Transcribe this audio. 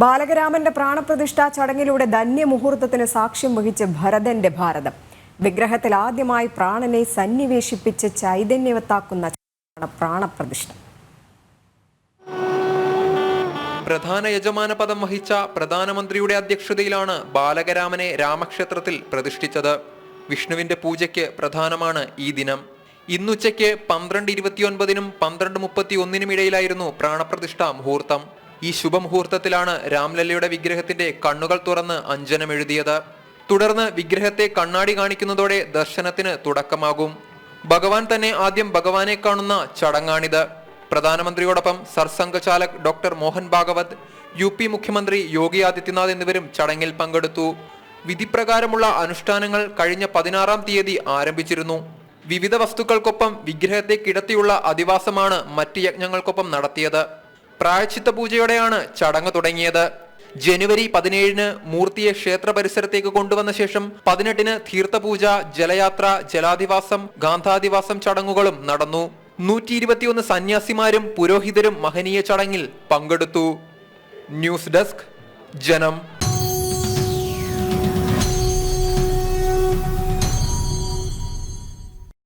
ബാലകരാമന്റെ പ്രാണപ്രതിഷ്ഠാ ചടങ്ങിലൂടെ ധന്യമുഹൂർത്തത്തിന് സാക്ഷ്യം വഹിച്ച ഭരതന്റെ ഭാരതം. വിഗ്രഹത്തിൽ ആദ്യമായി പ്രാണനെ സന്നിവേശിപ്പിച്ച് ചൈതന്യവത്താക്കുന്ന പ്രാണപ്രതിഷ്ഠ. പ്രധാന യജമാന പദം വഹിച്ച പ്രധാനമന്ത്രിയുടെ അധ്യക്ഷതയിലാണ് ബാലകരാമനെ രാമക്ഷേത്രത്തിൽ പ്രതിഷ്ഠിച്ചത്. വിഷ്ണുവിന്റെ പൂജയ്ക്ക് പ്രധാനമാണ് ഈ ദിനം. ഇന്നുച്ചയ്ക്ക് 12:29 12:31 ഇടയിലായിരുന്നു പ്രാണപ്രതിഷ്ഠാ മുഹൂർത്തം. ഈ ശുഭമുഹൂർത്തത്തിലാണ് രാംലല്ലയുടെ വിഗ്രഹത്തിന്റെ കണ്ണുകൾ തുറന്ന് അഞ്ജനം എഴുതിയത്. തുടർന്ന് വിഗ്രഹത്തെ കണ്ണാടി കാണിക്കുന്നതോടെ ദർശനത്തിന് തുടക്കമാകും. ഭഗവാൻ തന്നെ ആദ്യം ഭഗവാനെ കാണുന്ന ചടങ്ങാണിത്. പ്രധാനമന്ത്രിയോടൊപ്പം സർസംഘചാലക് ഡോക്ടർ മോഹൻ ഭാഗവത്, UP മുഖ്യമന്ത്രി യോഗി ആദിത്യനാഥ് എന്നിവരും ചടങ്ങിൽ പങ്കെടുത്തു. വിധിപ്രകാരമുള്ള അനുഷ്ഠാനങ്ങൾ കഴിഞ്ഞ 16-ാം തീയതി ആരംഭിച്ചിരുന്നു. വിവിധ വസ്തുക്കൾക്കൊപ്പം വിഗ്രഹത്തെ കിടത്തിയുള്ള അധിവാസമാണ് മറ്റ് യജ്ഞങ്ങൾക്കൊപ്പം നടത്തിയത്. പ്രായശ്ചിത്ത പൂജയോടെയാണ് ചടങ്ങ് തുടങ്ങിയത്. ജനുവരി 17-ന് മൂർത്തിയെ ക്ഷേത്ര പരിസരത്തേക്ക് കൊണ്ടുവന്ന ശേഷം 18-ന് തീർത്ഥപൂജ, ജലയാത്ര, ജലാധിവാസം, ഗാന്ധാധിവാസം ചടങ്ങുകളും നടന്നു. 121 സന്യാസിമാരും പുരോഹിതരും മഹനീയ ചടങ്ങിൽ പങ്കെടുത്തു. ന്യൂസ് ഡെസ്ക്, ജനം.